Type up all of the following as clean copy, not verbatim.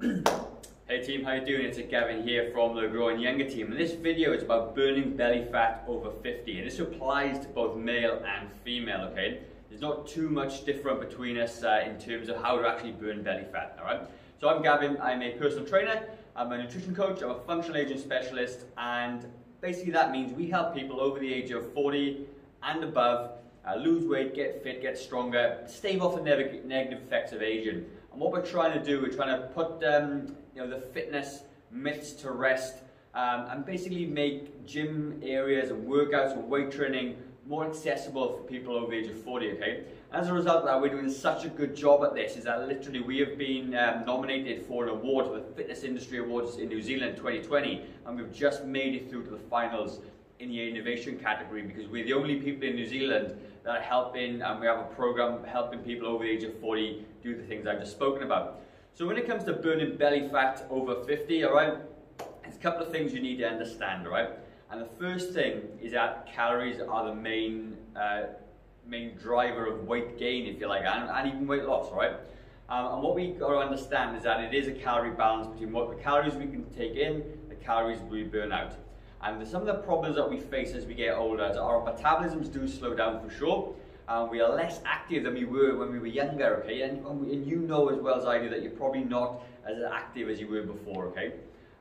Hey team, how you doing? It's Gavin here from the Growing Younger team, and this video is about burning belly fat over 50, and this applies to both male and female, okay? There's not too much different between us in terms of how to actually burn belly fat, alright? So I'm Gavin, I'm a personal trainer, I'm a nutrition coach, I'm a functional aging specialist, and basically that means we help people over the age of 40 and above lose weight, get fit, get stronger, stave off the negative effects of aging. And what we're trying to do, we're trying to put the fitness myths to rest and basically make gym areas and workouts and weight training more accessible for people over the age of 40, okay? As a result of that, we're doing such a good job at this, is that literally we have been nominated for an award for the Fitness Industry Awards in New Zealand 2020, and we've just made it through to the finals in the innovation category, because we're the only people in New Zealand that are helping, and we have a program helping people over the age of 40 do the things I've just spoken about. So when it comes to burning belly fat over 50, all right, there's a couple of things you need to understand, all right? And the first thing is that calories are the main driver of weight gain, if you like, and even weight loss, all right? And what we got to understand is that it is a calorie balance between what the calories we can take in, the calories we burn out. And some of the problems that we face as we get older is our metabolisms do slow down for sure. We are less active than we were when we were younger, okay? And you know as well as I do that you're probably not as active as you were before, okay?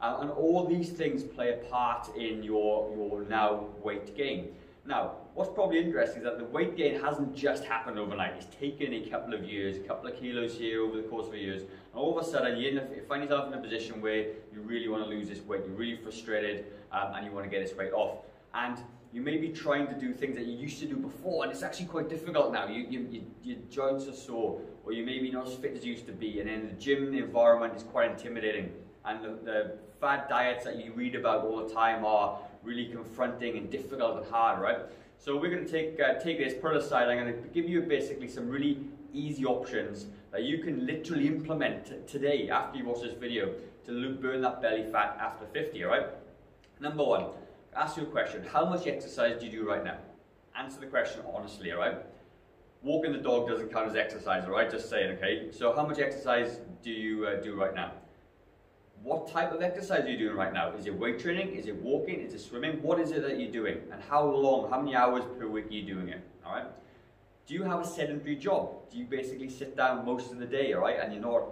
And all these things play a part in your now weight gain. Now, what's probably interesting is that the weight gain hasn't just happened overnight. It's taken a couple of years, a couple of kilos here over the course of years. And all of a sudden, you find yourself in a position where you really want to lose this weight. You're really frustrated and you want to get this weight off. And you may be trying to do things that you used to do before, and it's actually quite difficult now. Your joints are sore, or you may be not as fit as you used to be, and then the gym environment is quite intimidating. And the fad diets that you read about all the time are really confronting and difficult and hard, right? So we're going to take this, put it aside. I'm going to give you basically some really easy options that you can literally implement today after you watch this video to burn that belly fat after 50, all right? Number one, ask you a question. How much exercise do you do right now? Answer the question honestly, all right? Walking the dog doesn't count as exercise, all right? Just saying, okay? So how much exercise do you do right now? What type of exercise are you doing right now? Is it weight training? Is it walking? Is it swimming? What is it that you're doing? And how long, how many hours per week are you doing it? All right? Do you have a sedentary job? Do you basically sit down most of the day, all right? And you're not,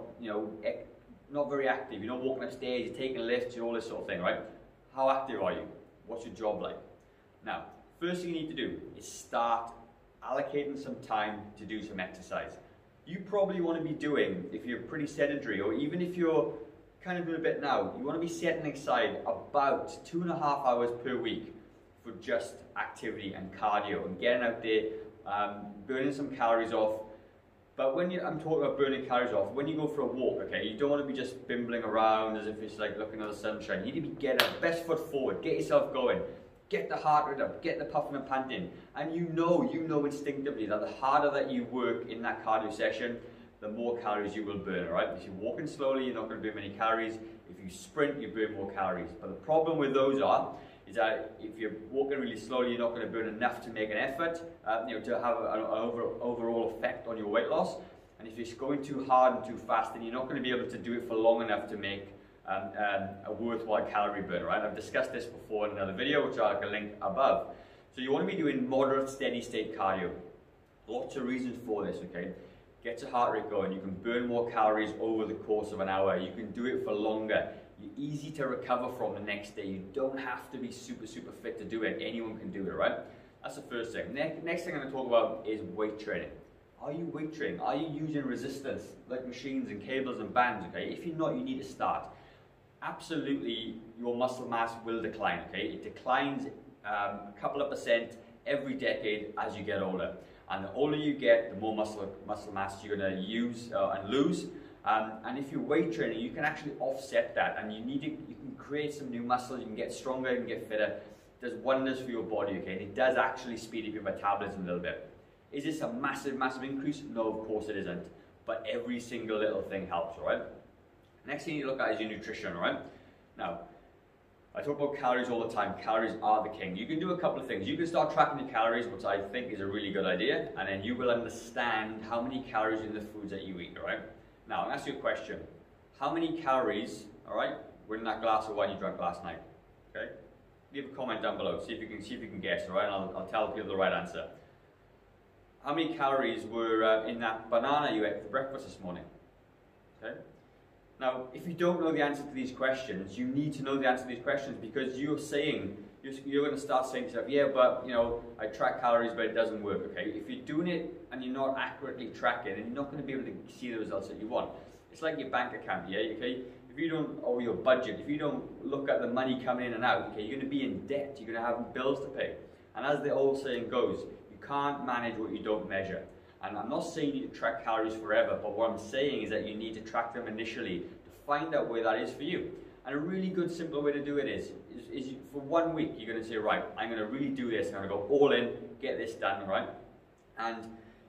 not very active. You're not walking upstairs, you're taking lifts, you're all this sort of thing, right? How active are you? What's your job like? Now, first thing you need to do is start allocating some time to do some exercise. You probably want to be doing, if you're pretty sedentary, or even if you're kind of doing a bit now, you want to be setting aside about 2.5 hours per week for just activity and cardio and getting out there, burning some calories off. But when I'm talking about burning calories off, when you go for a walk, okay, you don't want to be just bimbling around as if it's like looking at the sunshine. You need to be getting best foot forward, get yourself going, get the heart rate up, get the puffing and panting. And you know instinctively that the harder that you work in that cardio session, the more calories you will burn, all right? If you're walking slowly, you're not going to burn many calories. If you sprint, you burn more calories. But the problem with those is that if you're walking really slowly, you're not going to burn enough to make an effort, to have an overall effect on your weight loss. And if you're going too hard and too fast, then you're not going to be able to do it for long enough to make a worthwhile calorie burn, right? I've discussed this before in another video, which I'll link above. So you want to be doing moderate, steady state cardio. Lots of reasons for this, okay? Gets your heart rate going, you can burn more calories over the course of an hour, you can do it for longer, you're easy to recover from the next day, you don't have to be super fit to do it, anyone can do it, right? That's the first thing. Next thing I'm going to talk about is weight training. Are you weight training? Are you using resistance, like machines and cables and bands, okay? If you're not, you need to start. Absolutely, your muscle mass will decline, okay? It declines a couple of percent every decade as you get older. And the older you get, the more muscle mass you're going to use and lose. And if you're weight training, you can actually offset that. And you can create some new muscle, you can get stronger, you can get fitter. It does wonders for your body, okay? And it does actually speed up your metabolism a little bit. Is this a massive increase? No, of course it isn't. But every single little thing helps, all right? Next thing you look at is your nutrition, all right? Now, I talk about calories all the time. Calories are the king. You can do a couple of things. You can start tracking your calories, which I think is a really good idea, and then you will understand how many calories in the foods that you eat, all right? Now, I'll ask you a question. how many calories, all right, were in that glass of wine you drank last night? Okay, leave a comment down below. See if you can guess, all right? And I'll tell people the right answer. How many calories were in that banana you ate for breakfast this morning? Okay. Now, if you don't know the answer to these questions, you need to know the answer to these questions, because you're going to start saying to yourself, yeah, but you know, I track calories, but it doesn't work. Okay, if you're doing it and you're not accurately tracking, then you're not going to be able to see the results that you want. It's like your bank account, yeah. Okay, if you don't, or your budget, if you don't look at the money coming in and out, okay, you're going to be in debt. You're going to have bills to pay. And as the old saying goes, you can't manage what you don't measure. And I'm not saying you need to track calories forever, but what I'm saying is that you need to track them initially to find out where that is for you. And a really good, simple way to do it is for 1 week, you're going to say, right, I'm going to really do this. I'm going to go all in, get this done, right? And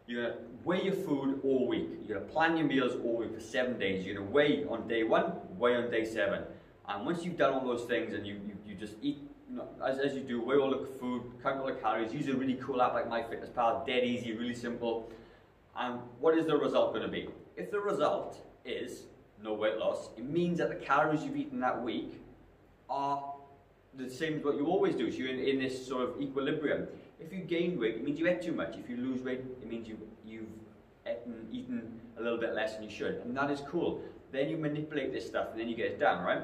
you're going to weigh your food all week. You're going to plan your meals all week for 7 days. You're going to weigh on day 1, weigh on day 7. And once you've done all those things and you just eat, you know, as you do, weigh all the food, count all the calories, use a really cool app like MyFitnessPal, dead easy, really simple. And what is the result going to be? If the result is no weight loss, it means that the calories you've eaten that week are the same as what you always do. So you're in this sort of equilibrium. If you gain weight, it means you ate too much. If you lose weight, it means you've eaten a little bit less than you should. And that is cool. Then you manipulate this stuff and then you get it down, right?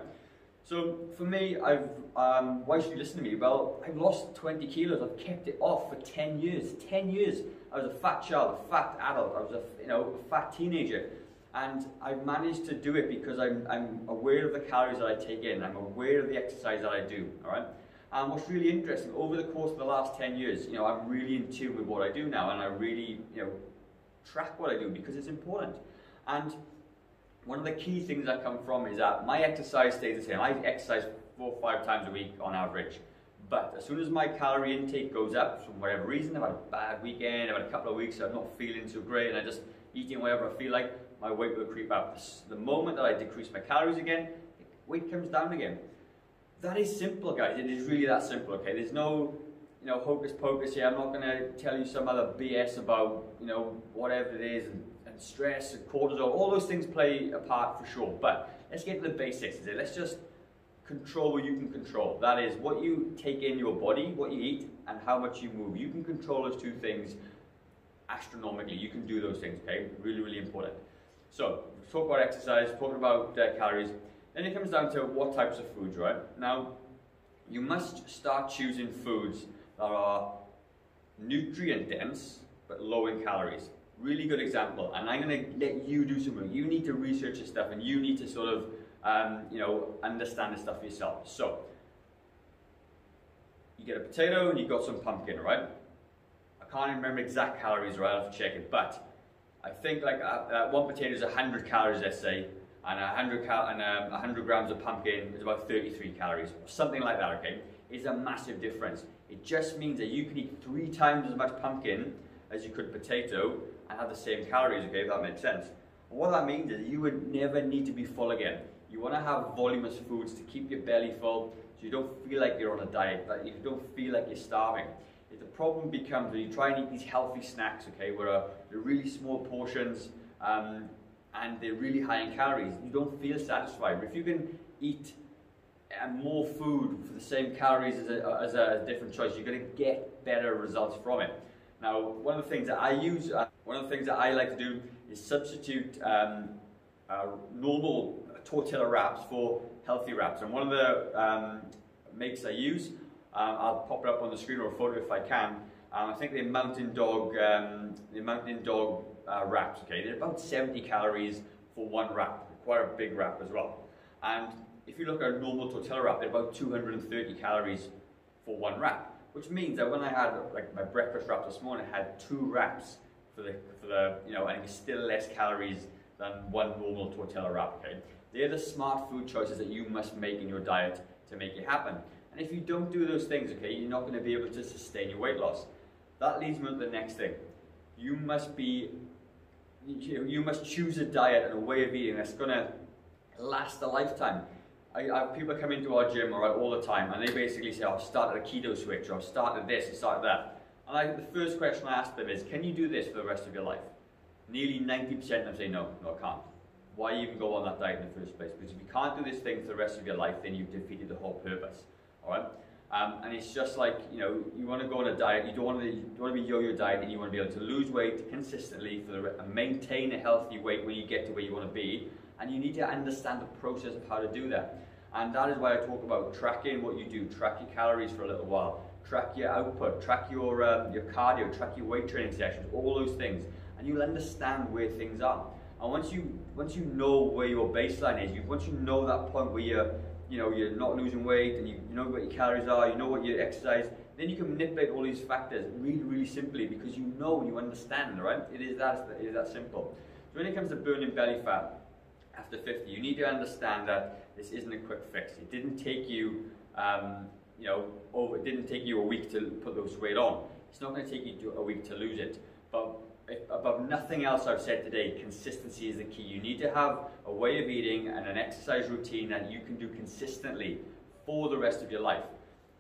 So for me, why should you listen to me? Well, I've lost 20 kilos. I've kept it off for 10 years. 10 years. I was a fat child, a fat adult. I was a fat teenager. And I've managed to do it because I'm aware of the calories that I take in. I'm aware of the exercise that I do, all right? And what's really interesting, over the course of the last 10 years, you know, I'm really in tune with what I do now, and I really, you know, track what I do because it's important. And one of the key things I come from is that my exercise stays the same. I exercise 4 or 5 times a week on average. But as soon as my calorie intake goes up, for whatever reason, I've had a bad weekend, I've had a couple of weeks, I'm not feeling so great, and I'm just eating whatever I feel like, my weight will creep up. The moment that I decrease my calories again, weight comes down again. That is simple, guys. It is really that simple, okay? There's no, you know, hocus pocus here. I'm not going to tell you some other BS about, you know, whatever it is, and stress and cortisol. All those things play a part for sure. But let's get to the basics today. Let's just control what you can control. That is what you take in your body, what you eat, and how much you move. You can control those 2 things astronomically. You can do those things, okay? Really, really important. So, talk about exercise, talking about calories. Then it comes down to what types of foods, right? Now, you must start choosing foods that are nutrient dense, but low in calories. Really good example. And I'm going to let you do some work. You need to research this stuff, and you need to sort of, you know, understand this stuff for yourself. So, you get a potato and you've got some pumpkin, right? I can't remember exact calories, right? I'll have to check it, but I think like 1 potato is 100 calories, let's say, and 100 grams of pumpkin is about 33 calories, or something like that, okay? It's a massive difference. It just means that you can eat 3 times as much pumpkin as you could potato and have the same calories, okay, if that makes sense. And what that means is you would never need to be full again. You want to have voluminous foods to keep your belly full, so you don't feel like you're on a diet, that you don't feel like you're starving. The problem becomes when you try and eat these healthy snacks, okay, where they're really small portions and they're really high in calories, you don't feel satisfied. But if you can eat more food for the same calories as a different choice, you're going to get better results from it. Now, one of the things that I like to do is substitute normal tortilla wraps for healthy wraps. And one of the makes I use, I'll pop it up on the screen or a photo if I can. I think they're Mountain Dog wraps. Okay, they're about 70 calories for 1 wrap. Quite a big wrap as well. And if you look at a normal tortilla wrap, they're about 230 calories for 1 wrap. Which means that when I had like my breakfast wrap this morning, I had 2 wraps for the you know, and it was still less calories than 1 normal tortilla wrap. Okay, they're the smart food choices that you must make in your diet to make it happen. And if you don't do those things, okay, you're not going to be able to sustain your weight loss. That leads me to the next thing. You must choose a diet and a way of eating that's going to last a lifetime. I have people come into our gym all the time, and they basically say, oh, I've started a keto switch, or I've started this, I've started that. And the first question I ask them is, can you do this for the rest of your life? Nearly 90% of them say, no, I can't. why even go on that diet in the first place? Because if you can't do this thing for the rest of your life, then you've defeated the whole purpose. All right. And it's just like, you know, you want to go on a diet, you don't want to be yo-yo dieting, you want to be able to lose weight consistently and maintain a healthy weight when you get to where you want to be, and you need to understand the process of how to do that. And that is why I talk about tracking what you do. Track your calories for a little while, track your output, track your cardio, track your weight training sessions, all those things, and you'll understand where things are. And once you know where your baseline is, once you know that point where you're not losing weight, and you know what your calories are, you know what your exercise, then you can manipulate all these factors really, really simply, because you know and you understand, right? It is that simple. So when it comes to burning belly fat after 50, you need to understand that this isn't a quick fix. It didn't take you, it didn't take you a week to put those weight on. It's not going to take you a week to lose it. But above nothing else I've said today, consistency is the key. You need to have a way of eating and an exercise routine that you can do consistently for the rest of your life.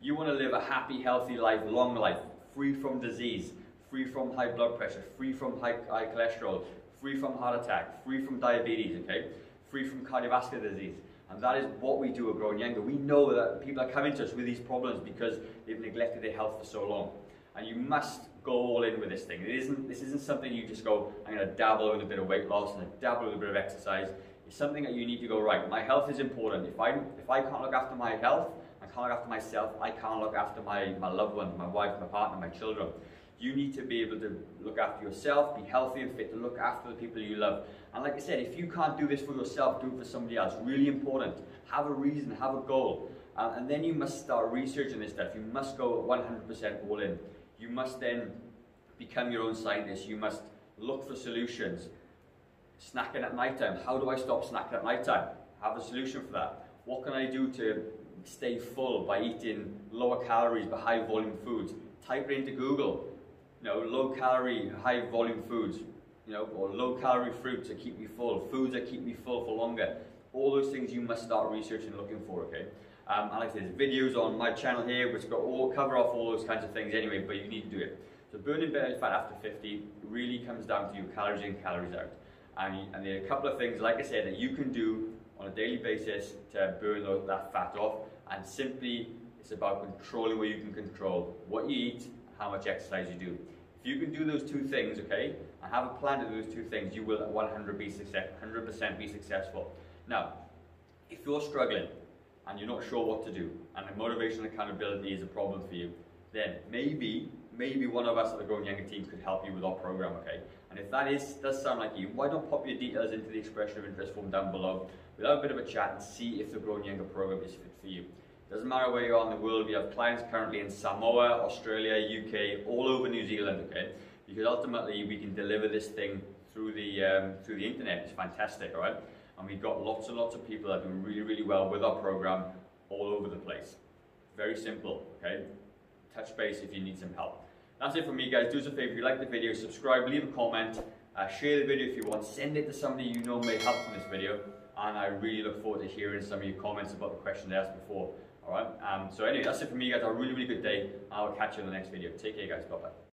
You want to live a happy, healthy life, long life, free from disease, free from high blood pressure, free from high cholesterol, free from heart attack, free from diabetes, okay? Free from cardiovascular disease. And that is what we do at Growing Younger. We know that people are coming to us with these problems because they've neglected their health for so long. And you must go all in with this thing. This isn't something you just go, I'm going to dabble with a bit of weight loss and dabble with a bit of exercise. It's something that you need to go, right, my health is important. If I can't look after my health, I can't look after myself, I can't look after my loved ones, my wife, my partner, my children. You need to be able to look after yourself, be healthy and fit, to look after the people you love. And like I said, if you can't do this for yourself, do it for somebody else. Really important. Have a reason, have a goal. And then you must start researching this stuff. You must go 100% all in. You must then become your own scientist. You must look for solutions. Snacking at night time. How do I stop snacking at night time? Have a solution for that. What can I do to stay full by eating lower calories but high volume foods? Type it into Google. Low calorie, high volume foods. Or low calorie fruits that keep me full. Foods that keep me full for longer. All those things you must start researching and looking for, okay? And like I said, there's videos on my channel here which cover off all those kinds of things anyway, but you need to do it. So burning belly fat after 50 really comes down to your calories in, calories out. And there are a couple of things, like I said, that you can do on a daily basis to burn that fat off. And simply, it's about controlling what you can control. What you eat, how much exercise you do. If you can do those two things, okay, and have a plan to do those two things, you will 100% be successful. Now, if you're struggling and you're not sure what to do, and the motivation and accountability is a problem for you, then maybe one of us at the Growing Younger team could help you with our program, okay? And if that does sound like you, why don't pop your details into the expression of interest form down below. We'll have a bit of a chat and see if the Growing Younger program is fit for you. Doesn't matter where you are in the world. We have clients currently in Samoa, Australia, UK, all over New Zealand, okay? Because ultimately we can deliver this thing through the internet. It's fantastic, all right? And we've got lots and lots of people that are doing really, really well with our program all over the place. Very simple, okay? Touch base if you need some help. That's it from me, guys. Do us a favor, if you like the video, subscribe, leave a comment, share the video if you want, send it to somebody you know may help from this video, and I really look forward to hearing some of your comments about the questions I asked before. Alright, so anyway, that's it from me, guys. Have a really, really good day. I'll catch you in the next video. Take care, guys. Bye-bye.